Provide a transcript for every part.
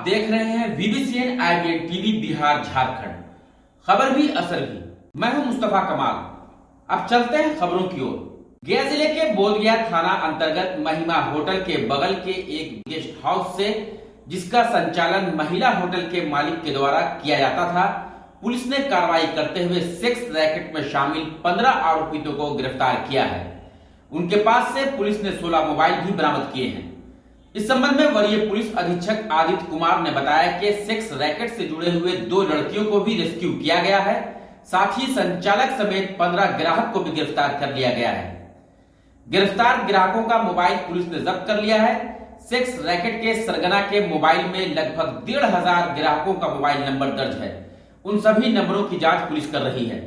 देख रहे हैं VBCN IBN TV Bihar Jharkhand, खबर भी असर भी। मैं हूं मुस्तफा कमाल। अब चलते हैं खबरों की ओर। गया जिले के बोधगया थाना अंतर्गत महिमा होटल के बगल के एक गेस्ट हाउस से, जिसका संचालन महिला होटल के मालिक के द्वारा किया जाता था, पुलिस ने कार्रवाई करते हुए सेक्स रैकेट में शामिल 15 आरोपितों को गिरफ्तार किया है। उनके पास से पुलिस ने 16 मोबाइल भी बरामद किए हैं। इस संबंध में वरीय पुलिस अधीक्षक आदित्य कुमार ने बताया कि सेक्स रैकेट से जुड़े हुए 2 लड़कियों को भी रेस्क्यू किया गया है। साथ ही संचालक समेत 15 ग्राहक को भी गिरफ्तार कर लिया गया है। गिरफ्तार ग्राहकों का मोबाइल पुलिस ने जब्त कर लिया है। सेक्स रैकेट के सरगना के मोबाइल में लगभग 1,500 ग्राहकों का मोबाइल नंबर दर्ज है। उन सभी नंबरों की जांच पुलिस कर रही है।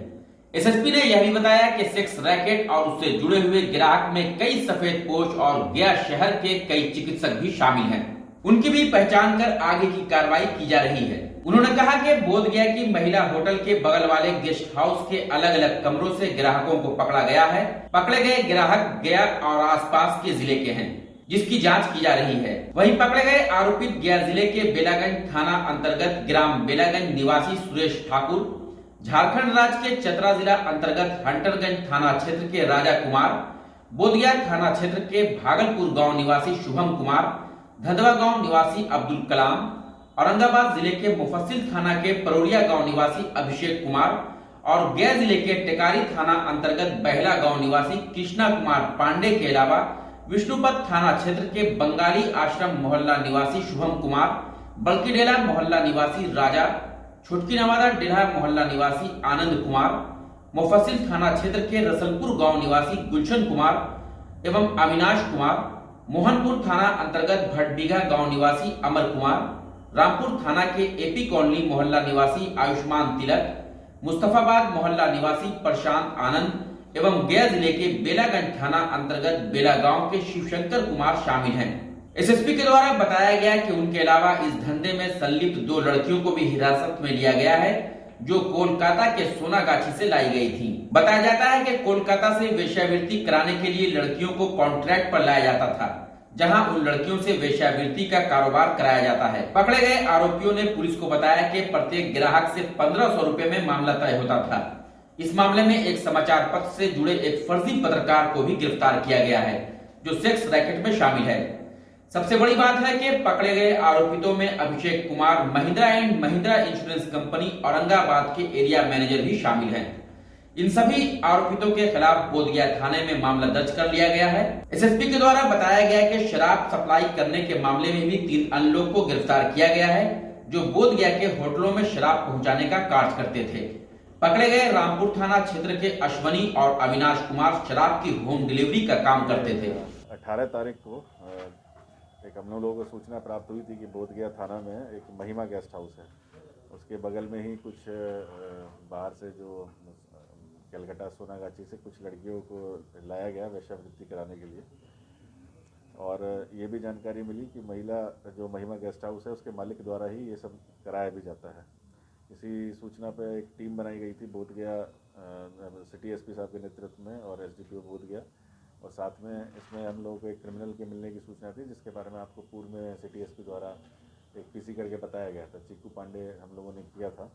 एसएसपी ने यह भी बताया कि सेक्स रैकेट और उससे जुड़े हुए ग्राहक में कई सफेदपोश और गया शहर के कई चिकित्सक भी शामिल हैं। उनकी भी पहचान कर आगे की कार्रवाई की जा रही है। उन्होंने कहा कि बोधगया की महिला होटल के बगल वाले गेस्ट हाउस के अलग अलग कमरों से ग्राहकों को पकड़ा गया है। पकड़े गए ग्राहक गया और आसपास के जिले के हैं, जिसकी जांच की जा रही है। वहीं पकड़े गए आरोपित गया जिले के बेलागंज थाना अंतर्गत ग्राम बेलागंज निवासी सुरेश ठाकुर, झारखंड राज्य के चतरा जिला अंतर्गत हंटरगंज थाना क्षेत्र के राजा कुमार, बोधगया थाना क्षेत्र के भागलपुर गांव निवासी शुभम कुमार, धंधवा गांव निवासी अब्दुल कलाम, औरंगाबाद जिले के मुफस्सिल थाना के परोड़िया गांव निवासी अभिषेक कुमार और गया जिले के टेकारी थाना अंतर्गत बहला गांव निवासी कृष्णा कुमार पांडे के अलावा विष्णुपत थाना क्षेत्र के बंगाली आश्रम मोहल्ला निवासी शुभम कुमार, बल्कीडेला मोहल्ला निवासी राजा, छुटकी नवादा डेढ़ा मोहल्ला निवासी आनंद कुमार, मुफस्सिल थाना क्षेत्र के रसलपुर गांव निवासी गुलशन कुमार एवं अविनाश कुमार, मोहनपुर थाना अंतर्गत भटबीघा गांव निवासी अमर कुमार, रामपुर थाना के एपी कॉलोनी मोहल्ला निवासी आयुष्मान तिलक, मुस्तफाबाद मोहल्ला निवासी प्रशांत आनंद एवं गया जिले के बेलागंज थाना अंतर्गत बेला गांव के शिवशंकर कुमार शामिल हैं। एसएसपी के द्वारा बताया गया कि उनके अलावा इस धंधे में संलिप्त 2 लड़कियों को भी हिरासत में लिया गया है, जो कोलकाता के सोनागाछी से लाई गई थी। बताया जाता है कि कोलकाता से वेश्यावृत्ति कराने के लिए लड़कियों को कॉन्ट्रैक्ट पर लाया जाता था, जहां उन लड़कियों से वेश्यावृत्ति का कारोबार कराया जाता है। पकड़े गए आरोपियों ने पुलिस को बताया कि प्रत्येक ग्राहक से 1,500 रुपए में मामला तय होता था। इस मामले में एक समाचार पत्र से जुड़े एक फर्जी पत्रकार को भी गिरफ्तार किया गया है, जो सेक्स रैकेट में शामिल है। सबसे बड़ी बात है कि पकड़े गए आरोपितों में Abhishek Kumar Mahindra and Mahindra insurance company Aurangabad के एरिया मैनेजर भी शामिल हैं। इन सभी आरोपितों के खिलाफ बोधगया थाने में मामला दर्ज कर लिया गया है। एसएसपी के द्वारा बताया गया कि शराब सप्लाई करने के मामले में भी 3 अन्य लोग को गिरफ्तार किया गया है, जो बोधगया के होटलों में शराब पहुंचाने का कार्य करते थे। पकड़े गए रामपुर थाना क्षेत्र के अश्वनी और अविनाश कुमार शराब की होम डिलीवरी का काम करते थे। 18 तारीख को एक हम लोगों को सूचना प्राप्त हुई थी कि बोधगया थाना में एक महिमा गेस्ट हाउस है, उसके बगल में ही कुछ बाहर से जो कलकत्ता सोनागाछी से कुछ लड़कियों को लाया गया वेश्यावृत्ति कराने के लिए। और ये भी जानकारी मिली कि जो महिमा गेस्ट हाउस है उसके मालिक द्वारा ही ये सब कराया भी जाता है। इसी सूचना पर एक टीम बनाई गई थी बोधगया सिटी एसपी साहब के नेतृत्व में और एसडीपीओ बोधगया, और साथ में इसमें हम लोगों को एक क्रिमिनल के मिलने की सूचना थी, जिसके बारे में आपको पूर्व में सिटी एसपी द्वारा एक पीसी करके बताया गया था। चिक्कू पांडे हम लोगों ने किया था।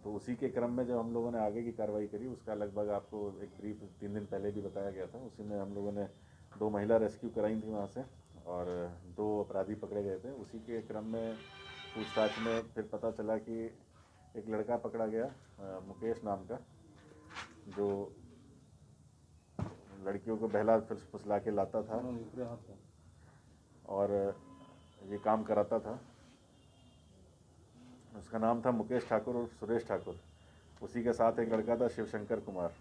तो उसी के क्रम में जब हम लोगों ने आगे की कार्रवाई करी, उसका लगभग आपको एक ब्रीफ 3 दिन पहले भी बताया गया था। उसी में हम लोगों ने 2 महिला रेस्क्यू कराई थी वहाँ से और 2 अपराधी पकड़े गए थे। उसी के क्रम में पूछताछ में फिर पता चला कि एक लड़का पकड़ा गया मुकेश नाम का, जो लड़कियों को बहला फुसला के लाता था और ये काम कराता था। उसका नाम था मुकेश ठाकुर और सुरेश ठाकुर। उसी के साथ एक लड़का था शिवशंकर कुमार।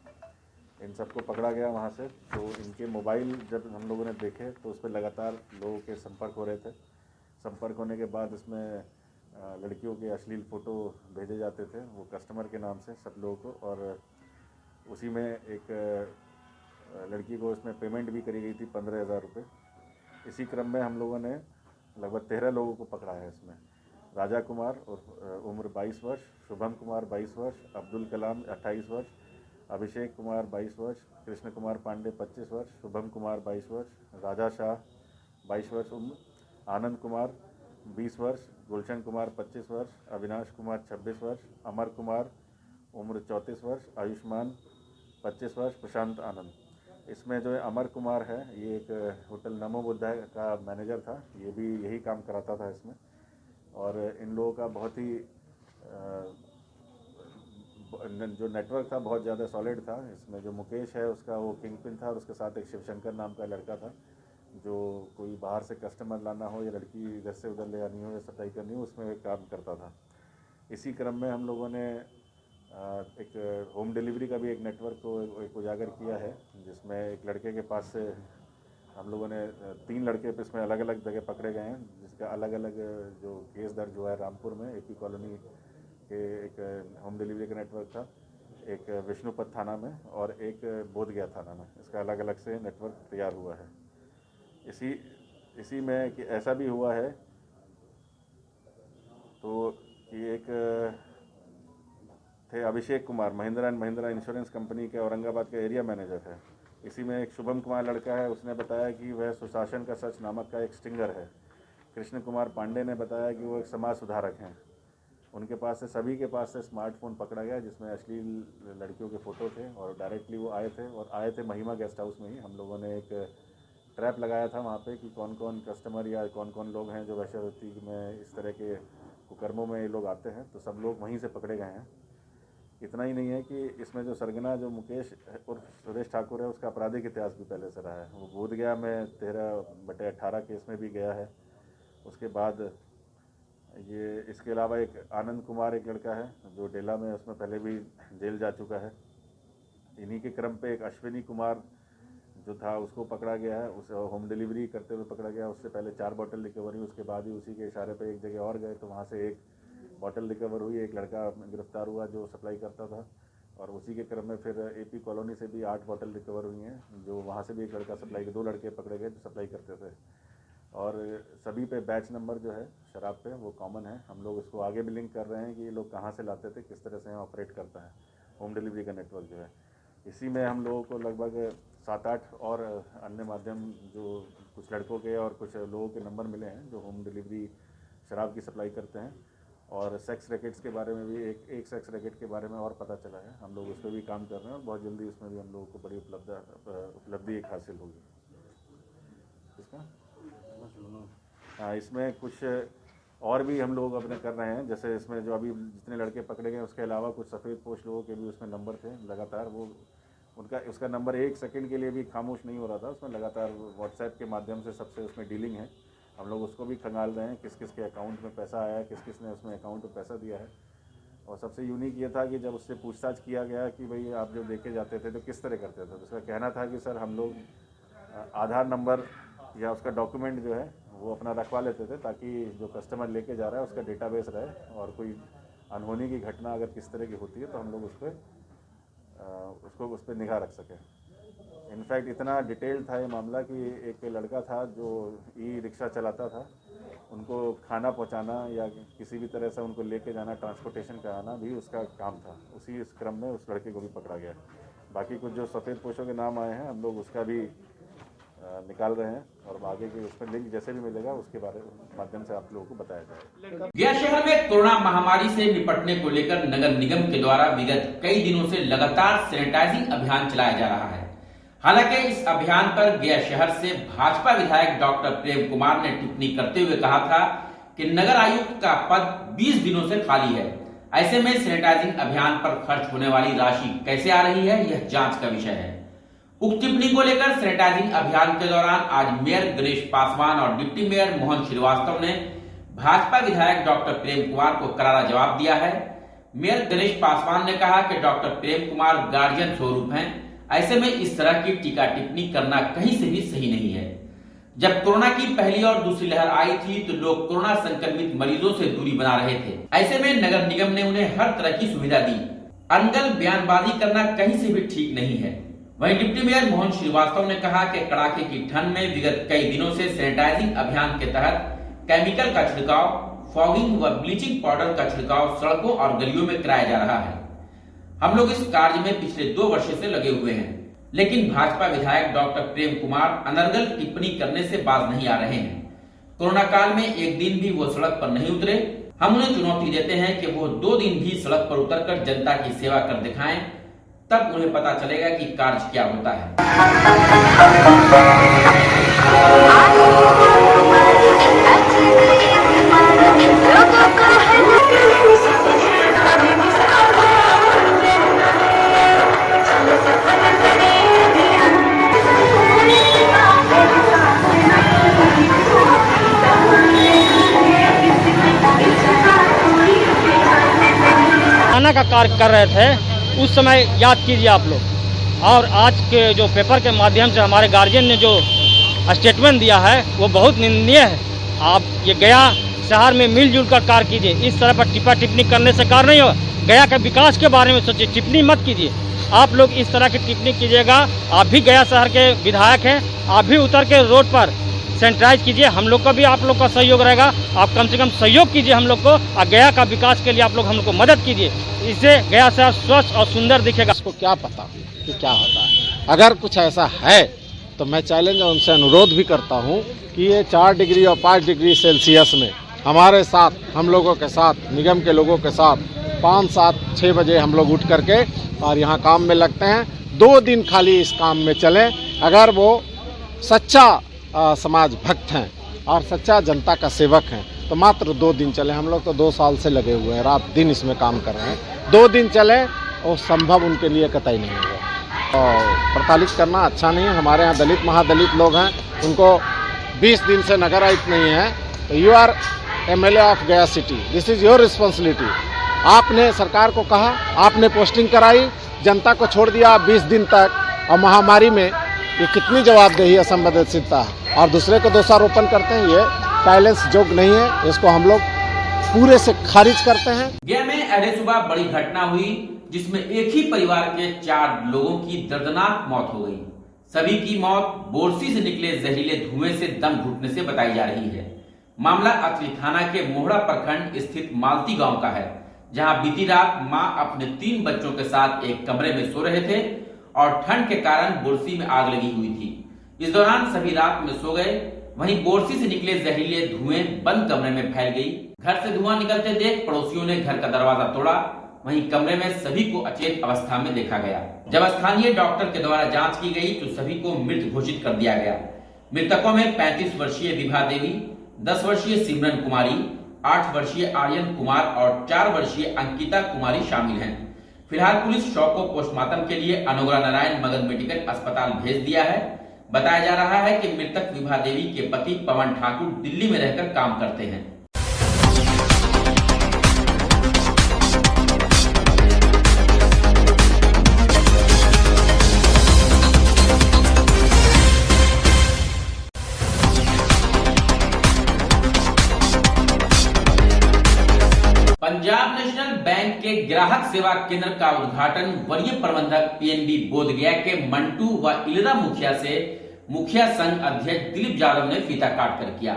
इन सबको पकड़ा गया वहाँ से। तो इनके मोबाइल जब हम लोगों ने देखे तो उस पर लगातार लोगों के संपर्क हो रहे थे। संपर्क होने के बाद इसमें लड़कियों के अश्लील फ़ोटो भेजे जाते थे वो कस्टमर के नाम से सब लोगों को, और उसी में एक लड़की को इसमें पेमेंट भी करी गई थी 15,000 रुपये। इसी क्रम में हम लोगों ने लगभग 13 लोगों को पकड़ा है इसमें। राजा कुमार और उम्र 22 वर्ष, शुभम कुमार 22 वर्ष, अब्दुल कलाम 28 वर्ष, अभिषेक कुमार 22 वर्ष, कृष्ण कुमार पांडे 25 वर्ष, शुभम कुमार 22 वर्ष, राजा शाह 22 वर्ष उम्र, आनंद कुमार 20 वर्ष, गुलशन कुमार 25 वर्ष, अविनाश कुमार 26 वर्ष, अमर कुमार उम्र 34 वर्ष, आयुष्मान 25 वर्ष, प्रशांत आनंद। इसमें जो है अमर कुमार है, ये एक होटल नमो बुद्धा का मैनेजर था, ये भी यही काम कराता था इसमें। और इन लोगों का बहुत ही जो नेटवर्क था बहुत ज़्यादा सॉलिड था। इसमें जो मुकेश है उसका वो किंग पिन था, और उसके साथ एक शिवशंकर नाम का लड़का था, जो कोई बाहर से कस्टमर लाना हो या लड़की इधर से उधर ले आनी हो या सप्लाई करनी हो, उसमें एक काम करता था। इसी क्रम में हम लोगों ने एक होम डिलीवरी का भी एक नेटवर्क को एक उजागर किया है, जिसमें एक लड़के के पास से हम लोगों ने 3 लड़के इसमें अलग अलग जगह पकड़े गए हैं, जिसका अलग अलग जो केस दर्ज हुआ है। रामपुर में एपी कॉलोनी के एक होम डिलीवरी का नेटवर्क था, एक विष्णुपत थाना में और एक बोधगया थाना में। इसका अलग अलग से नेटवर्क तैयार हुआ है। इसी में कि ऐसा भी हुआ है तो कि एक थे Abhishek Kumar, Mahindra and Mahindra insurance company के औरंगाबाद के एरिया मैनेजर है। इसी में एक शुभम कुमार लड़का है, उसने बताया कि वह सुशासन का सच नामक का एक स्टिंगर है। कृष्ण कुमार पांडे ने बताया कि वो एक समाज सुधारक हैं। उनके पास से सभी के पास से स्मार्टफोन पकड़ा गया, जिसमें अश्लील लड़कियों के फ़ोटो थे, और डायरेक्टली वो आए थे महिमा गेस्ट हाउस में ही। हम लोगों ने एक ट्रैप लगाया था वहाँ पे कि कौन कौन कस्टमर या कौन कौन लोग हैं जो वैश्यावृत्ति में इस तरह के कुकर्मों में ये लोग आते हैं, तो सब लोग वहीं से पकड़े गए हैं। इतना ही नहीं है कि इसमें जो सरगना जो मुकेश उर्फ सुरेश ठाकुर है, उसका आपराधिक इतिहास भी पहले से रहा है। वो बोधगया में 13/18 केस में भी गया है। उसके बाद ये इसके अलावा एक आनंद कुमार एक लड़का है जो डेला में, उसमें पहले भी जेल जा चुका है। इन्हीं के क्रम पे एक अश्विनी कुमार जो था उसको पकड़ा गया है, उसे होम डिलीवरी करते हुए पकड़ा गया। उससे पहले 4 बोतल रिकवर हुई, उसके बाद ही उसी के इशारे पे एक जगह और गए तो वहाँ से 1 बोतल रिकवर हुई। एक लड़का गिरफ्तार हुआ जो सप्लाई करता था, और उसी के क्रम में फिर एपी कॉलोनी से भी 8 बोतल रिकवर हुई हैं, जो वहाँ से भी एक लड़का सप्लाई, 2 लड़के पकड़े गए जो सप्लाई करते थे। और सभी पे बैच नंबर जो है शराब पे वो कॉमन है। हम लोग इसको आगे भी लिंक कर रहे हैं कि ये लोग कहाँ से लाते थे, किस तरह से ऑपरेट करता है होम डिलीवरी का नेटवर्क जो है। इसी में हम लोगों को लगभग 7-8 और अन्य माध्यम, जो कुछ लड़कों के और कुछ लोगों के नंबर मिले हैं जो होम डिलीवरी शराब की सप्लाई करते हैं। और सेक्स रैकेट्स के बारे में भी एक सेक्स रैकेट के बारे में और पता चला है। हम लोग उस पर भी काम कर रहे हैं, और बहुत जल्दी उसमें भी हम लोगों को बड़ी उपलब्धि एक हासिल होगी। इसका हाँ, इसमें कुछ और भी हम लोग अपने कर रहे हैं। जैसे इसमें जो अभी जितने लड़के पकड़े गए उसके अलावा कुछ सफ़ेद पोश लोगों के भी उसमें नंबर थे लगातार। वो उसका नंबर 1 सेकंड के लिए भी खामोश नहीं हो रहा था। उसमें लगातार व्हाट्सएप के माध्यम से सबसे उसमें डीलिंग है। हम लोग उसको भी खंगाल रहे हैं, किस किस के अकाउंट में पैसा आया है, किस किस ने उसमें अकाउंट में पैसा दिया है। और सबसे यूनिक ये था कि जब उससे पूछताछ किया गया कि भाई आप जब देखे जाते थे तो किस तरह करते थे, तो उसका कहना था कि सर हम लोग आधार नंबर या उसका डॉक्यूमेंट जो है वो अपना रखवा लेते थे, ताकि जो कस्टमर लेके जा रहा है उसका डेटाबेस रहे, और कोई अनहोनी की घटना अगर किस तरह की होती है तो हम लोग उस पर निगाह रख सकें। इनफैक्ट इतना डिटेल था ये मामला कि एक लड़का था जो ई-रिक्शा चलाता था, उनको खाना पहुंचाना या किसी भी तरह से उनको लेके जाना, ट्रांसपोर्टेशन कराना भी उसका काम था। उसी इस क्रम में उस लड़के को भी पकड़ा गया। बाकी कुछ जो सफ़ेद पोशों के नाम आए हैं हम लोग उसका भी निकाल रहे हैं, और आगे के उस पर लिंक जैसे भी मिलेगा उसके माध्यम से आप लोगों को बताया जाएगा। गया शहर में कोरोना महामारी से निपटने को लेकर नगर निगम के द्वारा विगत कई दिनों से लगातार सैनिटाइजिंग अभियान चलाया जा रहा है। हालांकि इस अभियान पर गया शहर से भाजपा विधायक डॉक्टर प्रेम कुमार ने टिप्पणी करते हुए कहा था कि नगर आयुक्त का पद 20 दिनों से खाली है। ऐसे में सैनिटाइजिंग अभियान पर खर्च होने वाली राशि कैसे आ रही है, यह जांच का विषय है। उक्त टिप्पणी को लेकर सैनिटाइजिंग अभियान के दौरान आज मेयर गणेश पासवान और डिप्टी मेयर मोहन श्रीवास्तव ने भाजपा विधायक डॉक्टर प्रेम कुमार को करारा जवाब दिया है। मेयर गणेश पासवान ने कहा कि डॉक्टर प्रेम कुमार गार्जियन स्वरूप हैं, ऐसे में इस तरह की टीका टिप्पणी करना कहीं से भी सही नहीं है। जब कोरोना की पहली और दूसरी लहर आई थी तो लोग कोरोना संक्रमित मरीजों से दूरी बना रहे थे। ऐसे में नगर निगम ने उन्हें हर तरह की सुविधा दी। अनगल बयानबाजी करना कहीं से भी ठीक नहीं है। वहीं डिप्टी मेयर मोहन श्रीवास्तव ने कहा कि कड़ाके की ठंड में विगत कई दिनों से सैनिटाइजिंग अभियान के तहत केमिकल का छिड़काव, फॉगिंग व ब्लीचिंग पाउडर का छिड़काव सड़कों और गलियों में कराया जा रहा है। हम लोग इस कार्य में पिछले 2 वर्ष से लगे हुए हैं, लेकिन भाजपा विधायक डॉक्टर प्रेम कुमार अनर्गल टिप्पणी करने से बाज नहीं आ रहे हैं। कोरोना काल में एक दिन भी वो सड़क पर नहीं उतरे। हम उन्हें चुनौती देते हैं कि वो 2 दिन भी सड़क पर उतरकर जनता की सेवा कर दिखाएं, तब उन्हें पता चलेगा कि कार्य क्या होता है। थाना का कार्य कर रहे थे उस समय याद कीजिए आप लोग। और आज के जो पेपर के माध्यम से हमारे गार्जियन ने जो स्टेटमेंट दिया है वो बहुत निंदनीय है। आप ये गया शहर में मिलजुल कर कार्य कीजिए, इस तरह पर टिप्पा टिप्पणी करने से कार्य नहीं हो। गया के विकास के बारे में सोचिए, टिप्पणी मत कीजिए। आप लोग इस तरह की टिप्पणी कीजिएगा, आप भी गया शहर के विधायक हैं, आप भी उतर के रोड पर सैनिटाइज कीजिए। हम लोग का भी आप लोग का सहयोग रहेगा, आप कम से कम सहयोग कीजिए हम लोग को, और गया का विकास के लिए आप लोग हम लोग को मदद कीजिए। इससे गया शहर स्वच्छ और सुंदर दिखेगा। इसको क्या पता कि क्या होता है। अगर कुछ ऐसा है तो मैं चैलेंज और उनसे अनुरोध भी करता हूं कि ये 4 डिग्री और 5 डिग्री सेल्सियस में हमारे साथ, हम लोगों के साथ, निगम के लोगों के साथ 5, 7, 6 बजे हम लोग उठ करके और यहाँ काम में लगते हैं। 2 दिन खाली इस काम में चलें। अगर वो सच्चा समाज भक्त हैं और सच्चा जनता का सेवक हैं तो मात्र 2 दिन चले। हम लोग तो 2 साल से लगे हुए हैं, रात दिन इसमें काम कर रहे हैं। 2 दिन चले और संभव उनके लिए कतई नहीं होगा। और प्रताड़ित करना अच्छा नहीं है। हमारे यहाँ दलित महादलित लोग हैं, उनको 20 दिन से नगर आयुक्त नहीं है, तो यू आर MLA ऑफ गया city, this is your responsibility. आपने सरकार को कहा, आपने पोस्टिंग कराई, जनता को छोड़ दिया 20 दिन तक, और महामारी में ये कितनी जवाबदेही असंवेदनशीलता है। और दूसरे को दोषारोपण करते हैं, ये साइलेंस जोग नहीं है, इसको हम लोग पूरे से खारिज करते हैं। गया में अहले सुबह बड़ी घटना हुई जिसमें एक ही परिवार के 4 लोगों की दर्दनाक मौत हो गई। सभी की मौत बोरसी से निकले जहरीले धुएं से दम घुटने से बताई जा रही है। मामला अतरी थाना के मोहड़ा प्रखंड स्थित मालती गांव का है, जहां बीती रात मां अपने 3 बच्चों के साथ एक कमरे में सो रहे थे और ठंड के कारण बोरसी में आग लगी हुई थी। इस दौरान सभी रात में सो गए। वहीं बोरसी से निकले जहरीले धुएं बंद कमरे में फैल गई। घर से धुआं निकलते देख पड़ोसियों ने घर का दरवाजा तोड़ा। वहीं कमरे में सभी को अचेत अवस्था में देखा गया। जब स्थानीय डॉक्टर के द्वारा जांच की गई तो सभी को मृत घोषित कर दिया गया। मृतकों में 35 वर्षीय विभा देवी, 10 वर्षीय सिमरन कुमारी, 8 वर्षीय आर्यन कुमार और 4 वर्षीय अंकिता कुमारी शामिल हैं। फिलहाल पुलिस शव को पोस्टमार्टम के लिए अनुग्रह नारायण मगध मेडिकल अस्पताल भेज दिया है। बताया जा रहा है कि मृतक विभा देवी के पति पवन ठाकुर दिल्ली में रहकर काम करते हैं। पंजाब नेशनल बैंक के ग्राहक सेवा केंद्र का उद्घाटन वरीय प्रबंधक PNB बोधगया के मंटू व इलरा मुखिया से मुखिया संघ अध्यक्ष दिलीप यादव ने फीता काट कर किया।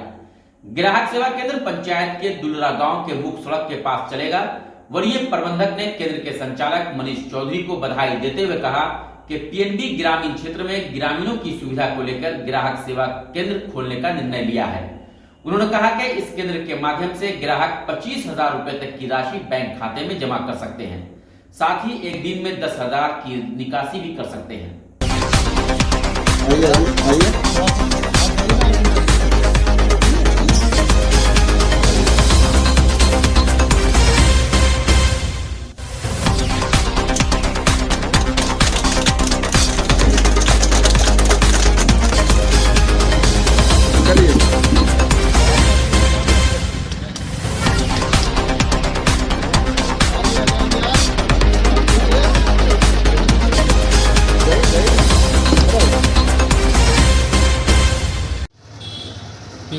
ग्राहक सेवा केंद्र पंचायत के दुलरा गांव के मुख्य सड़क के पास चलेगा। वरीय प्रबंधक ने केंद्र के संचालक मनीष चौधरी को बधाई देते हुए कहा कि PNB ग्रामीण क्षेत्र में ग्रामीणों की सुविधा को लेकर ग्राहक सेवा केंद्र खोलने का निर्णय लिया है। उन्होंने कहा कि इस केंद्र के माध्यम से ग्राहक 25,000 रुपए तक की राशि बैंक खाते में जमा कर सकते हैं। साथ ही एक दिन में 10,000 की निकासी भी कर सकते हैं।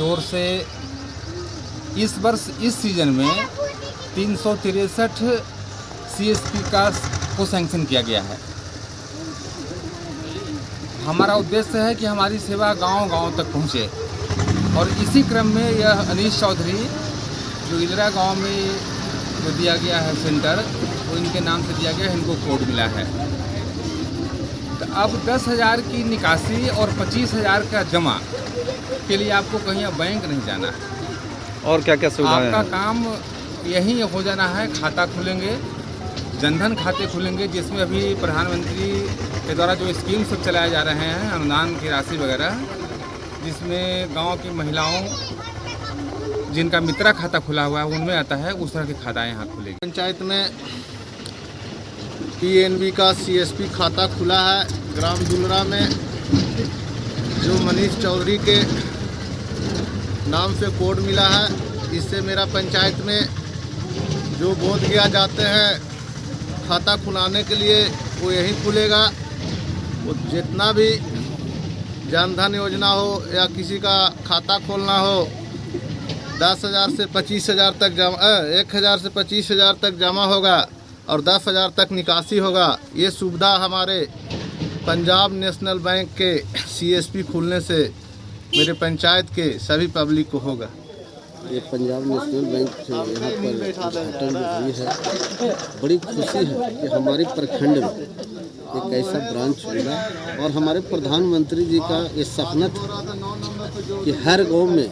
ओर से इस वर्ष इस सीजन में 363 CSP को सैंक्शन किया गया है। हमारा उद्देश्य है कि हमारी सेवा गांव-गांव तक पहुंचे और इसी क्रम में यह अनीश चौधरी जो इलरा गांव में जो दिया गया है सेंटर, वो इनके नाम से दिया गया है, इनको कोड मिला है। तो अब 10,000 की निकासी और 25,000 का जमा के लिए आपको कहीं अब बैंक नहीं जाना है। और क्या क्या सुविधाएं आपका हैं? काम यही हो जाना है, खाता खुलेंगे, जनधन खाते खुलेंगे, जिसमें अभी प्रधानमंत्री के द्वारा जो स्कीम सब चलाए जा रहे हैं, अनुदान की राशि वगैरह, जिसमें गांव की महिलाओं जिनका मित्रा खाता खुला हुआ है उनमें आता है, उस तरह की खाताएँ यहाँ खुलेगी। पंचायत में पीएनबी का सीएसपी खाता खुला है। ग्राम दुलरा में जो मनीष चौधरी के नाम से कोड मिला है, इससे मेरा पंचायत में जो बोध गया जाते हैं खाता खुलाने के लिए वो यही खुलेगा। वो जितना भी जनधन योजना हो या किसी का खाता खोलना हो, 10,000 से 25,000 तक जमा 1,000 से 25,000 तक जमा होगा और 10,000 तक निकासी होगा। ये सुविधा हमारे पंजाब नेशनल बैंक के सीएसपी खुलने से मेरे पंचायत के सभी पब्लिक को होगा। ये पंजाब नेशनल बैंक से यहाँ पर उद्घाटन हुई है। बड़ी खुशी है कि हमारे प्रखंड में एक ऐसा ब्रांच खुला और हमारे प्रधानमंत्री जी का ये सपना था कि हर गांव में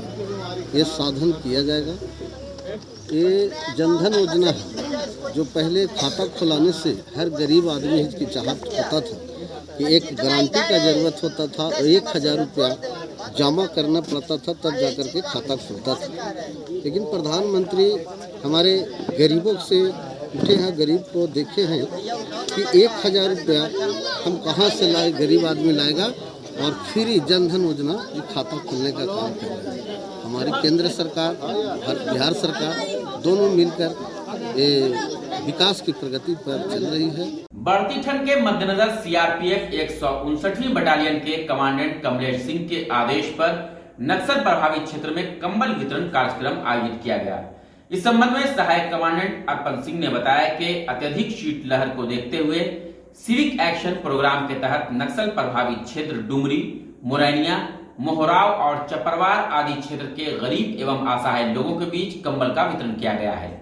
ये साधन किया जाएगा। ये जनधन योजना है जो पहले खाता खुलाने से हर गरीब आदमी हिचकिचाहट होता था कि एक गारंटी का ज़रूरत होता था और 1,000 रुपया जमा करना पड़ता था, तब जाकर के खाता खुलता था। लेकिन प्रधानमंत्री हमारे गरीबों से उठे हैं, गरीब को देखे हैं कि 1,000 रुपया हम कहाँ से लाए, गरीब आदमी लाएगा और फ्री जनधन योजना ये खाता खुलने का काम कर रहे हैं। हमारी केंद्र सरकार और बिहार सरकार दोनों मिलकर ये विकास की प्रगति पर चल रही है। बढ़ती ठंड के मद्देनजर सीआरपीएफ 159वीं बटालियन के कमांडेंट कमलेश सिंह के आदेश पर नक्सल प्रभावित क्षेत्र में कंबल वितरण कार्यक्रम आयोजित किया गया। इस संबंध में सहायक कमांडेंट अर्पण सिंह ने बताया कि अत्यधिक शीतलहर को देखते हुए सिविक एक्शन प्रोग्राम के तहत नक्सल प्रभावित क्षेत्र डुमरी, मुरैनिया, मोहराव और चपरवार आदि क्षेत्र के गरीब एवं असहाय लोगों के बीच कंबल का वितरण किया गया है।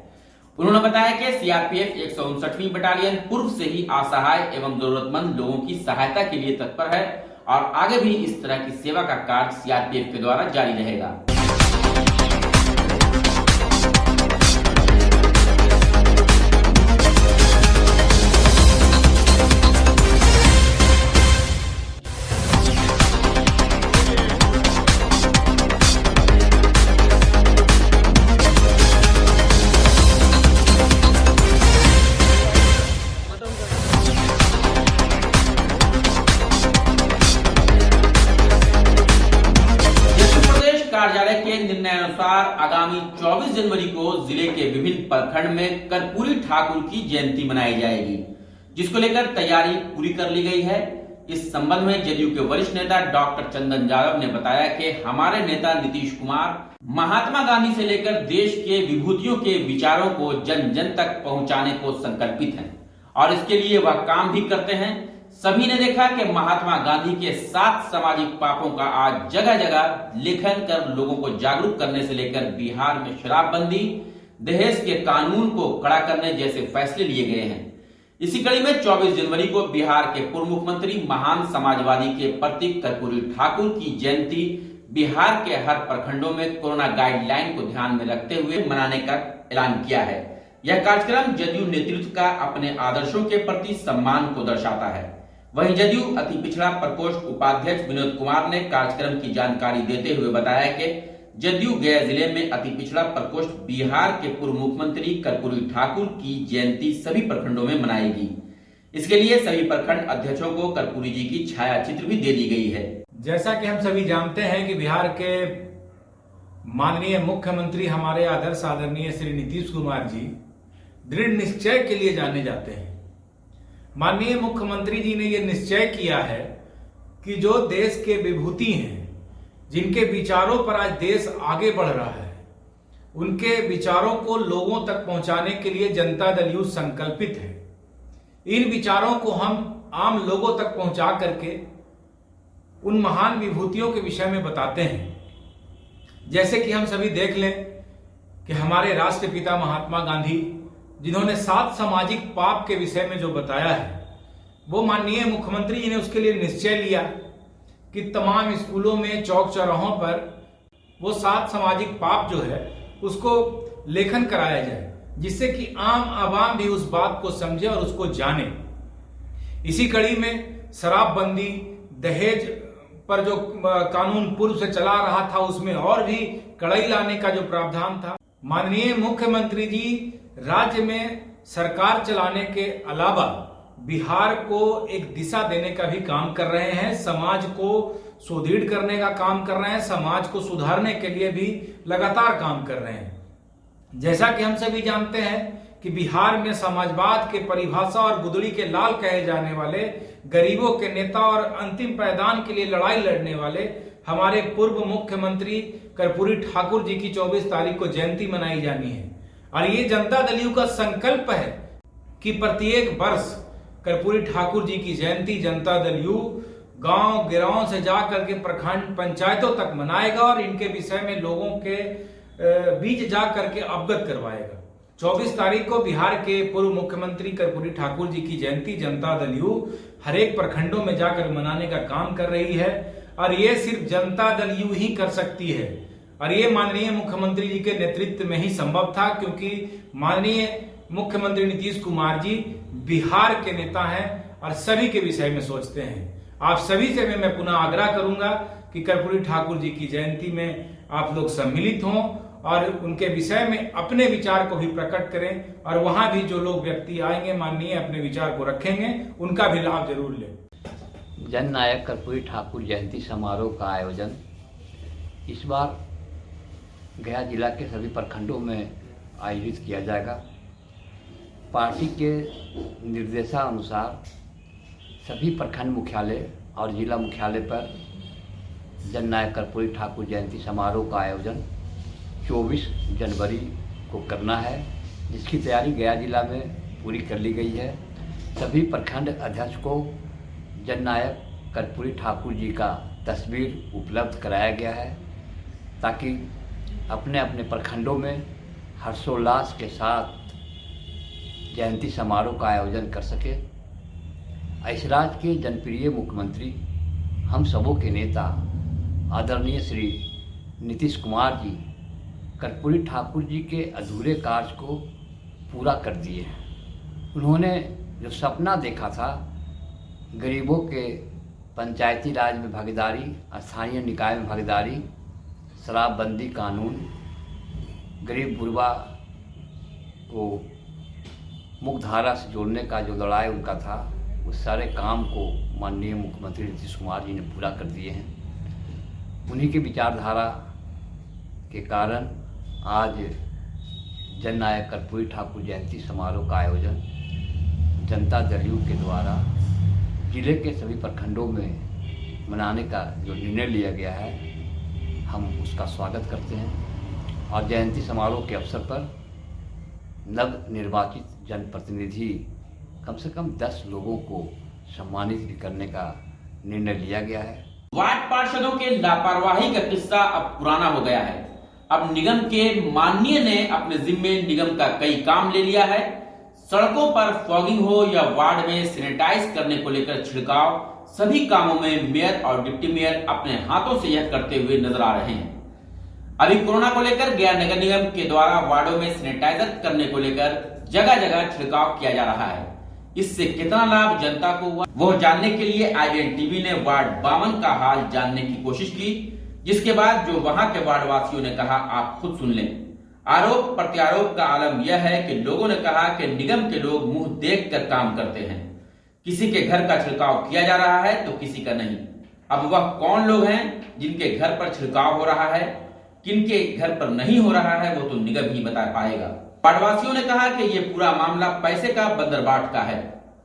उन्होंने बताया कि सीआरपीएफ 159वीं बटालियन पूर्व से ही असहाय एवं जरूरतमंद लोगों की सहायता के लिए तत्पर है और आगे भी इस तरह की सेवा का कार्य सीआरपीएफ के द्वारा जारी रहेगा। कार्यालय के निर्णय अनुसार आगामी 24 जनवरी को जिले के विभिन्न प्रखंड में कर्पूरी ठाकुर की जयंती मनाई जाएगी, जिसको लेकर तैयारी पूरी कर ली गई है। इस संबंध में जदयू के वरिष्ठ नेता डॉक्टर चंदन यादव ने बताया कि हमारे नेता नीतीश कुमार महात्मा गांधी से लेकर देश के विभूतियों के विचारों को जन जन तक पहुंचाने को संकल्पित हैं और इसके लिए वह काम भी करते हैं। सभी ने देखा कि महात्मा गांधी के 7 सामाजिक पापों का आज जगह जगह लेखन कर लोगों को जागरूक करने से लेकर बिहार में शराबबंदी, दहेज के कानून को कड़ा करने जैसे फैसले लिए गए हैं। इसी कड़ी में 24 जनवरी को बिहार के पूर्व मुख्यमंत्री महान समाजवादी के प्रतीक कर्पूरी ठाकुर की जयंती बिहार के हर प्रखंडों में कोरोना गाइडलाइन को ध्यान में रखते हुए मनाने का ऐलान किया है। यह कार्यक्रम जदयू नेतृत्व का अपने आदर्शों के प्रति सम्मान को दर्शाता है। वहीं जदयू अति पिछड़ा प्रकोष्ठ उपाध्यक्ष विनोद कुमार ने कार्यक्रम की जानकारी देते हुए बताया कि जदयू गया जिले में अति पिछड़ा प्रकोष्ठ बिहार के पूर्व मुख्यमंत्री कर्पूरी ठाकुर की जयंती सभी प्रखंडों में मनाएगी। इसके लिए सभी प्रखंड अध्यक्षों को कर्पूरी जी की छाया चित्र भी दे दी गई है। जैसा कि हम सभी जानते हैं कि बिहार के माननीय मुख्यमंत्री हमारे आदर्श आदरणीय श्री नीतीश कुमार जी दृढ़ निश्चय के लिए जाने जाते हैं। माननीय मुख्यमंत्री जी ने यह निश्चय किया है कि जो देश के विभूति हैं, जिनके विचारों पर आज देश आगे बढ़ रहा है, उनके विचारों को लोगों तक पहुंचाने के लिए जनता दल यूथ संकल्पित है। इन विचारों को हम आम लोगों तक पहुंचा करके उन महान विभूतियों के विषय में बताते हैं। जैसे कि हम सभी देख लें कि हमारे राष्ट्रपिता महात्मा गांधी, जिन्होंने 7 सामाजिक पाप के विषय में जो बताया है, वो माननीय मुख्यमंत्री जी ने उसके लिए निश्चय लिया कि तमाम स्कूलों में चौक चौराहों पर वो 7 सामाजिक पाप जो है उसको लेखन कराया जाए, जिससे कि आम आवाम भी उस बात को समझे और उसको जाने। इसी कड़ी में शराबबंदी, दहेज पर जो कानून पूर्व से चला रहा था उसमें और भी कड़ाई लाने का जो प्रावधान था। माननीय मुख्यमंत्री जी राज्य में सरकार चलाने के अलावा बिहार को एक दिशा देने का भी काम कर रहे हैं, समाज को सुदृढ़ करने का काम कर रहे हैं, समाज को सुधारने के लिए भी लगातार काम कर रहे हैं। जैसा कि हम सभी जानते हैं कि बिहार में समाजवाद के परिभाषा और गुदड़ी के लाल कहे जाने वाले, गरीबों के नेता और अंतिम पायदान के लिए लड़ाई लड़ने वाले हमारे पूर्व मुख्यमंत्री कर्पूरी ठाकुर जी की 24 तारीख को जयंती मनाई जानी है। और ये जनता दल यू का संकल्प है कि प्रत्येक वर्ष कर्पूरी ठाकुर जी की जयंती जनता दल यू गांव गिरावों से जाकर के प्रखंड पंचायतों तक मनाएगा और इनके विषय में लोगों के बीच जाकर के अवगत करवाएगा। 24 तारीख को बिहार के पूर्व मुख्यमंत्री कर्पूरी ठाकुर जी की जयंती जनता दल यू हर एक प्रखंडों में जाकर मनाने का काम कर रही है और ये सिर्फ जनता दल यू ही कर सकती है। और ये माननीय मुख्यमंत्री जी के नेतृत्व में ही संभव था, क्योंकि माननीय मुख्यमंत्री नीतीश कुमार जी बिहार के नेता हैं और सभी के विषय में सोचते हैं। आप सभी से मैं पुनः आग्रह करूंगा कि कर्पूरी ठाकुर जी की जयंती में आप लोग सम्मिलित हों और उनके विषय में अपने विचार को भी प्रकट करें और वहां भी जो लोग व्यक्ति आएंगे माननीय अपने विचार को रखेंगे, उनका भी लाभ जरूर लें। जन नायक कर्पूरी ठाकुर जयंती समारोह का आयोजन इस बार गया जिला के सभी प्रखंडों में आयोजित किया जाएगा। पार्टी के निर्देशानुसार सभी प्रखंड मुख्यालय और जिला मुख्यालय पर जन नायक कर्पूरी ठाकुर जयंती समारोह का आयोजन 24 जनवरी को करना है, जिसकी तैयारी गया जिला में पूरी कर ली गई है। सभी प्रखंड अध्यक्ष को जन नायक कर्पूरी ठाकुर जी का तस्वीर उपलब्ध कराया गया है ताकि अपने अपने प्रखंडों में हर्षोल्लास के साथ जयंती समारोह का आयोजन कर सके। इस राज्य के जनप्रिय मुख्यमंत्री, हम सबों के नेता आदरणीय श्री नीतीश कुमार जी कर्पूरी ठाकुर जी के अधूरे कार्य को पूरा कर दिए हैं। उन्होंने जो सपना देखा था गरीबों के पंचायती राज में भागीदारी, स्थानीय निकाय में भागीदारी, शराबबंदी कानून, गरीब गुरबा को मुख्यधारा से जोड़ने का जो लड़ाई उनका था, उस सारे काम को माननीय मुख्यमंत्री नीतीश कुमार जी ने पूरा कर दिए हैं। उन्हीं की विचारधारा के कारण आज जन नायक कर्पूरी ठाकुर जयंती समारोह का आयोजन जनता दल यू के द्वारा जिले के सभी प्रखंडों में मनाने का जो निर्णय लिया गया है, हम उसका स्वागत करते हैं। और जयंती समारोह के अवसर पर नव निर्वाचित जनप्रतिनिधि कम से कम 10 लोगों को सम्मानित भी करने का निर्णय लिया गया है। वार्ड पार्षदों के लापरवाही का किस्सा अब पुराना हो गया है। अब निगम के माननीय ने अपने जिम्मे निगम का कई काम ले लिया है। सड़कों पर फॉगिंग हो या वार्ड में सैनिटाइज करने को लेकर छिड़काव, सभी कामों में मेयर और डिप्टी मेयर अपने हाथों से यह करते हुए नजर आ रहे हैं। अभी कोरोना को लेकर गया नगर निगम के द्वारा वार्डों में सैनिटाइजर करने को लेकर जगह जगह छिड़काव किया जा रहा है। इससे कितना लाभ जनता को हुआ, वो जानने के लिए IBN टीवी ने वार्ड 52 का हाल जानने की कोशिश की, जिसके बाद जो वहां के वार्ड वासियों ने कहा आप खुद सुन लें। आरोप प्रत्यारोप का आलम यह है कि लोगों ने कहा कि निगम के लोग मुंह देख कर काम करते हैं। किसी के घर का छिड़काव किया जा रहा है तो किसी का नहीं। अब वह कौन लोग हैं जिनके घर पर छिड़काव हो रहा है, किनके घर पर नहीं हो रहा है, वो तो निगम ही बता पाएगा। वार्डवासियों ने कहा कि ये पूरा मामला पैसे का बंदरबाट का है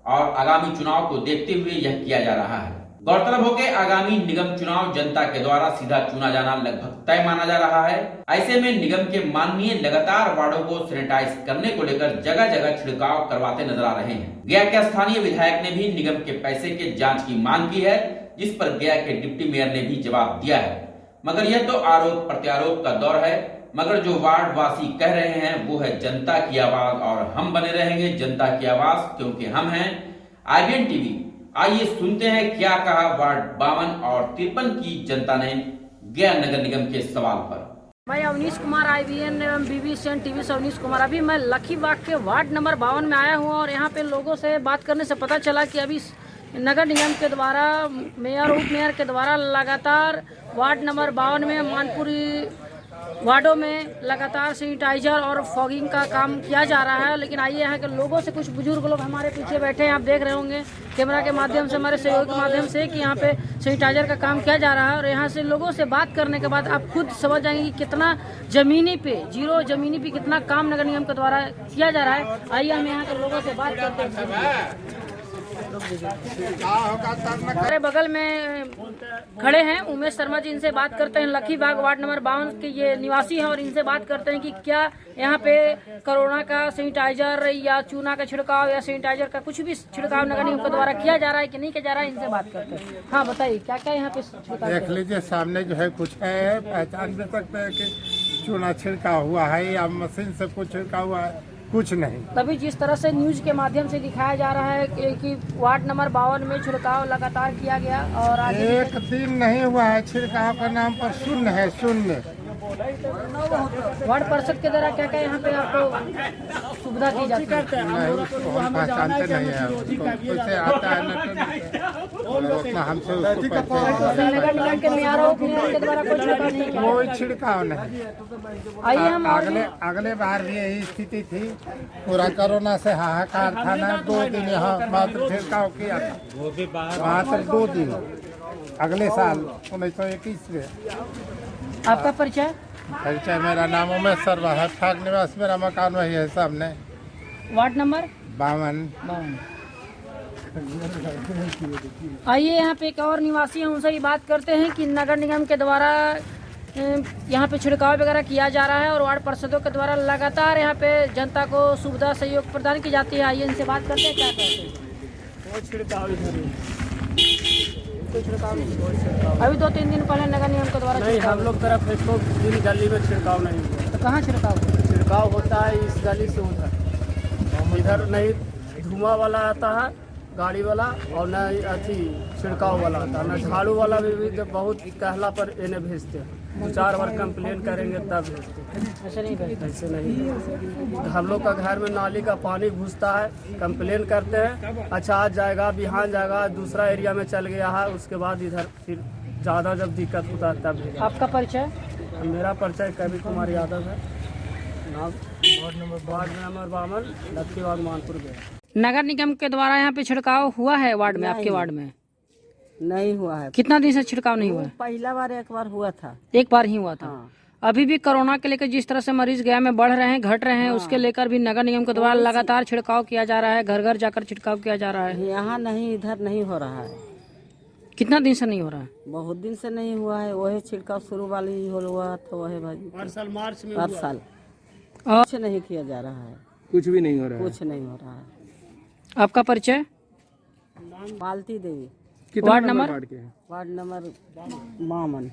और आगामी चुनाव को देखते हुए यह किया जा रहा है। गौरतलब हो कि आगामी निगम चुनाव जनता के द्वारा सीधा चुना जाना लगभग तय माना जा रहा है। ऐसे में निगम के माननीय लगातार वार्डों को सैनिटाइज करने को लेकर जगह जगह छिड़काव करवाते नजर आ रहे हैं। गया के स्थानीय विधायक ने भी निगम के पैसे के जांच की मांग की है, जिस पर गया के डिप्टी मेयर ने भी जवाब दिया है। मगर यह तो आरोप प्रत्यारोप का दौर है। मगर जो वार्ड वासी कह रहे हैं वो है जनता की आवाज, और हम बने रहेंगे जनता की आवाज, क्योंकि हम हैं IBN टीवी, आइए सुनते हैं क्या कहा वार्ड 52 और 53 की जनता ने गया नगर निगम के सवाल पर। मैं अवनीश कुमार IBN एवं BBC TV से अवनीश कुमार। अभी मैं लखीबाग के वार्ड नंबर 52 में आया हूँ और यहाँ पे लोगों से बात करने से पता चला कि अभी नगर निगम के द्वारा मेयर उप मेयर के द्वारा लगातार वार्ड नंबर 52 में मानपुरी वार्डों में लगातार सैनिटाइजर और फॉगिंग का काम किया जा रहा है। लेकिन आइए यहाँ के लोगों से, कुछ बुजुर्ग लोग हमारे पीछे बैठे हैं, आप देख रहे होंगे कैमरा के माध्यम से, हमारे सहयोग के माध्यम से, कि यहाँ पे सैनिटाइजर का काम किया जा रहा है। और यहाँ से लोगों से बात करने के बाद आप खुद समझ जाएंगे कि कितना जमीनी पे, जीरो जमीनी पे कितना काम नगर निगम के द्वारा किया जा रहा है। आइए हम यहाँ के लोगों से बात करते हैं। हमारे बगल में खड़े हैं उमेश शर्मा जी, इनसे बात करते हैं। लखीबाग वार्ड नंबर 52 के ये निवासी हैं और इनसे बात करते हैं कि क्या यहाँ पे कोरोना का सैनिटाइजर या चूना का छिड़काव या सैनिटाइजर का कुछ भी छिड़काव नगर निगम के द्वारा किया जा रहा है कि नहीं किया जा रहा है, इनसे बात करते हैं। हाँ बताइए, क्या क्या यहाँ पे छिड़काव? देख लीजिए सामने जो है कुछ है, पहचान भी सकते हैं कि चूना छिड़काव हुआ है या मशीन से कुछ छिड़काव हुआ है, कुछ नहीं। तभी जिस तरह से न्यूज के माध्यम से दिखाया जा रहा है कि वार्ड नंबर 52 में छिड़काव लगातार किया गया और आगे एक दिन नहीं हुआ है छिड़काव का नाम पर शून्य है, शून्य। वार्ड परिषद के द्वारा क्या क्या यहाँ पे आपको सुविधा दी जाती है? नहीं, उसको हम पहचानते नहीं है, उससे आता है उतना हमसे उसको पहचानते हैं। नगर निगम के मेयर उप मेयर के द्वारा कोई छिड़काव नहीं किया? कोई छिड़काव नहीं। आइए हम अगले बार भी यही स्थिति थी, पूरा कोरोना से हाहाकार था ना। 2 दिन यहाँ मात्र छिड़काव किया था, मात्र 2 दिन। अगले साल 1921 में। आपका परिचय? परिचय, मेरा नाम उमेश शर्मा है, ठाक निवास, मेरा मकान वही है सामने। Ward number 52। आइए यहाँ पे एक और निवासी हैं, उनसे भी बात करते हैं कि नगर निगम के द्वारा यहाँ पे छिड़काव वगैरह किया जा रहा है और वार्ड पार्षदों के द्वारा लगातार यहाँ पे जनता को सुविधा सहयोग प्रदान की जाती है। आइए इनसे बात करते हैं, क्या कहते हैं। वो छिड़काव इधर कोई छिड़काव नहीं? अभी 2-3 दिन पहले नगर निगम के द्वारा नहीं, हम लोग तरफ इसको दिन गली में छिड़काव नहीं हुआ। तो कहाँ छिड़काव? छिड़काव होता है इस गली से उधर, इधर नहीं धुआं वाला आता है गाड़ी वाला और न अथी छिड़काव वाला आता है, न झाड़ू वाला भी जब बहुत कहला पर इन्हें भेजते हैं। 2-4 बार कंप्लेन करेंगे तब भेजते हैं। ऐसे नहीं भेजते? ऐसे नहीं। हम लोग का घर में नाली का पानी घुसता है, कंप्लेन करते हैं, अच्छा आज जाएगा, बिहान जाएगा, दूसरा एरिया में चल गया है, उसके बाद इधर फिर ज़्यादा जब दिक्कत होता है तब भेजा। आपका परिचय? मेरा परिचय कवि कुमार यादव है, नाम वार्ड नंबर 52, लखीबाग मानपुर गया। नगर निगम के द्वारा यहाँ पे छिड़काव हुआ है वार्ड में? आपके वार्ड में नहीं हुआ है। कितना दिन से छिड़काव नहीं हुआ है? पहला बार एक बार हुआ था। एक बार ही हुआ था। हाँ। अभी भी कोरोना के लेकर जिस तरह से मरीज गया में बढ़ रहे हैं, घट रहे हैं, हाँ। उसके लेकर भी नगर निगम के द्वारा लगातार छिड़काव किया जा रहा है, घर घर जाकर छिड़काव किया जा रहा है। यहाँ नहीं, इधर नहीं हो रहा है। कितना दिन से नहीं हो रहा है? बहुत दिन से नहीं हुआ है। वही छिड़काव शुरू वाली हुआ था, वही भाजी हर साल मार्च में हर साल और कुछ नहीं किया जा रहा है, कुछ भी नहीं हो रहा है। कुछ नहीं हो रहा है। आपका परिचय? Malti Devi. Ward number? Ward number 52,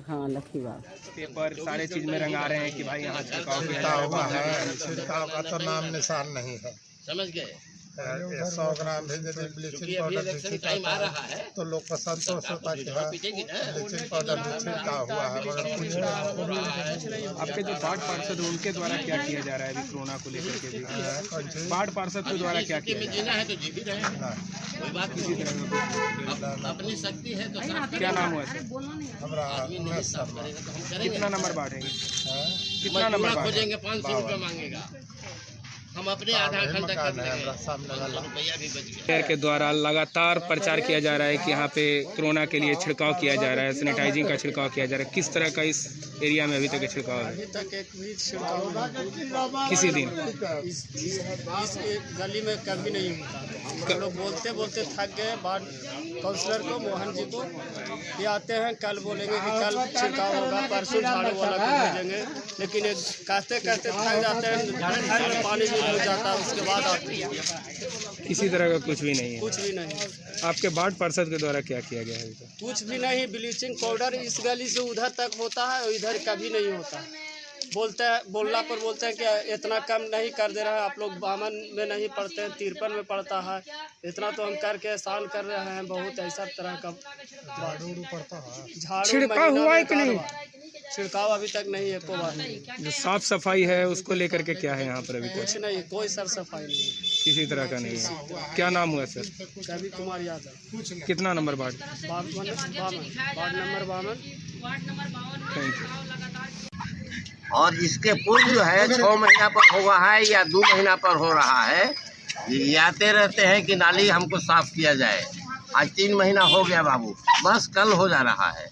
हाँ, लखीबाग। पेपर सारे चीज में रंगा रहे हैं कि भाई यहाँ छिड़काव हुआ है, छिड़काव का तो नाम निशान नहीं है, समझ गए। 100 ग्राम भी यदि ब्लीचिंग पाउडर भी छिड़काता है तो लोग को संतोष होता है कि हाँ ब्लीचिंग पाउडर भी छिड़काव हुआ है, मगर कुछ नहीं। आपके जो वार्ड पार्षद है उनके द्वारा क्या किया जा रहा है अभी कोरोना को लेकर के भी? वार्ड पार्षद के द्वारा क्या किया जा रहा है? क्या नाम हुआ सर? हमारा उमेश शर्मा। कितना नंबर वार्ड है? कितना नंबर खोजेंगे? 500 रुपये मांगेगा। हम अपने आधा घंटा मेयर के द्वारा लगातार प्रचार किया जा रहा है कि यहाँ पे कोरोना के लिए छिड़काव किया जा रहा है, सैनिटाइजिंग का छिड़काव किया जा रहा है। किस तरह का इस एरिया में अभी तक छिड़काव है? अभी तक एक भी छिड़काव किसी दिन इस गली में कभी नहीं होता। हम लोग बोलते बोलते थक गए। वार्ड काउंसलर को, मोहन जी को, ये आते हैं, कल बोलेंगे कि कल छिड़काव होगा, परसों झाड़ू वाला को भेजेंगे, लेकिन एक कहते कहते थक जाते हैं, घर में पानी भी लग जाता है, उसके बाद आते हैं। किसी तरह का कुछ भी नहीं है? कुछ भी नहीं। आपके वार्ड पार्षद के द्वारा क्या किया गया है अभी तक? कुछ भी नहीं। ब्लीचिंग पाउडर इस गली से उधर तक होता है, इधर कभी नहीं होता। बोलना पर बोलते हैं कि इतना कम नहीं कर दे रहे हैं आप लोग, 52 में नहीं पढ़ते हैं, 53 में पढ़ता है, इतना तो हम करके एहसान कर रहे हैं। बहुत ऐसा तरह का झाड़ू पड़ता है, झाड़ू छिड़काव हुआ है कि नहीं? छिड़काव अभी तक नहीं है, कोई बात नहीं। जो साफ सफाई है उसको लेकर के क्या है यहाँ पर अभी कुछ नहीं, कोई सर सफाई नहीं, किसी तरह का नहीं है। क्या नाम हुआ सर? कवि कुमार यादव। कितना number ward? 52 ward number 52। Thank you. और इसके पूर्व जो है 6 महीना पर हुआ है या 2 महीना पर हो रहा है, ये आते रहते हैं कि नाली हमको साफ किया जाए। आज 3 महीना हो गया बाबू, बस कल हो जा रहा है।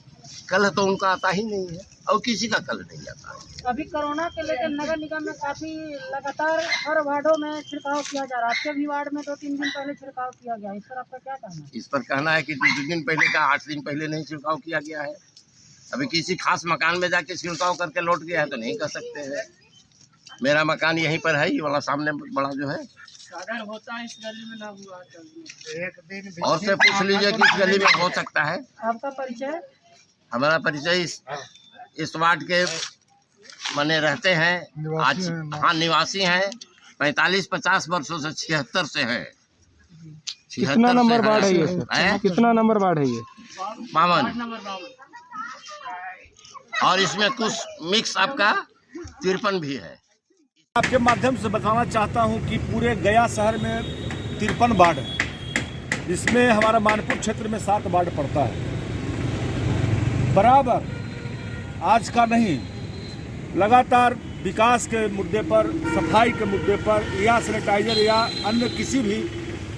कल तो उनका आता ही नहीं है और किसी का कल नहीं आता है। अभी कोरोना के लेकर नगर निगम में काफी लगातार हर वार्डों में छिड़काव किया जा रहा है। आपके भी वार्ड में 2-3 दिन पहले छिड़काव किया गया, इस पर आपका क्या कहना है? इस पर कहना है कि 2 दिन पहले का 8 दिन पहले नहीं छिड़काव किया गया है। अभी किसी खास मकान में जाके छिड़काव करके लौट गया है तो नहीं कर सकते हैं। मेरा मकान यहीं पर है, ये वाला सामने बड़ा जो है। अगर होता है इस गली में ना हुआ एक दिन और से पूछ लीजिए कि इस गली में हो सकता है। आपका परिचय? हमारा परिचय इस वार्ड के माने रहते हैं, आज हाँ निवासी हैं। 45-50 वर्षों से 76 से हैं। कितना नंबर वार्ड है ये सर? कितना नंबर वार्ड है ये? 52। और इसमें कुछ मिक्स आपका 53 भी है। आपके माध्यम से बताना चाहता हूं कि पूरे गया शहर में 53 वार्ड है, जिसमें हमारा मानपुर क्षेत्र में 7 वार्ड पड़ता है। बराबर आज का नहीं, लगातार विकास के मुद्दे पर, सफाई के मुद्दे पर या सैनिटाइजर या अन्य किसी भी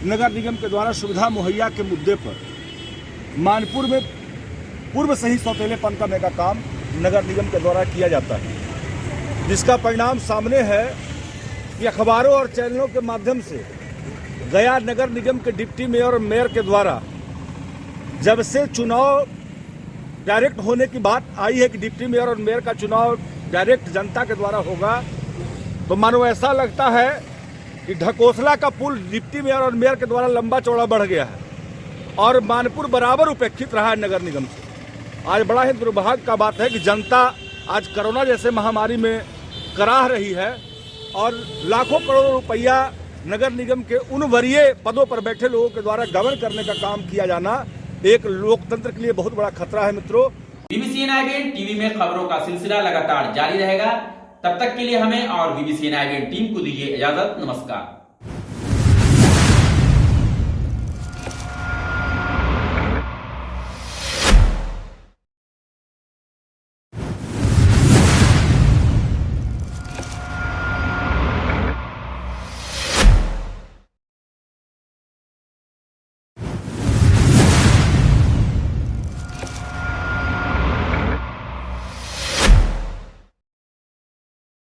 नगर निगम के द्वारा सुविधा मुहैया के मुद्दे पर मानपुर में पूर्व से ही सौतेलेपन करने का काम नगर निगम के द्वारा किया जाता है, जिसका परिणाम सामने है कि अखबारों और चैनलों के माध्यम से गया नगर निगम के डिप्टी मेयर और मेयर के द्वारा जब से चुनाव डायरेक्ट होने की बात आई है कि डिप्टी मेयर और मेयर का चुनाव डायरेक्ट जनता के द्वारा होगा, तो मानो ऐसा लगता है कि ढकोसला का पुल डिप्टी मेयर और मेयर के द्वारा लंबा चौड़ा बढ़ गया है और मानपुर बराबर उपेक्षित रहा है नगर निगम से। आज बड़ा ही दुर्भाग्य का बात है कि जनता आज कोरोना जैसे महामारी में कराह रही है और लाखों करोड़ों रुपया नगर निगम के उन वरीय पदों पर बैठे लोगों के द्वारा गबन करने का काम किया जाना एक लोकतंत्र के लिए बहुत बड़ा खतरा है। मित्रों, बीबीसी नाइन टीवी में खबरों का सिलसिला लगातार जारी रहेगा। तब तक के लिए हमें और बीबीसी नाइन टीम को दीजिए इजाजत। नमस्कार।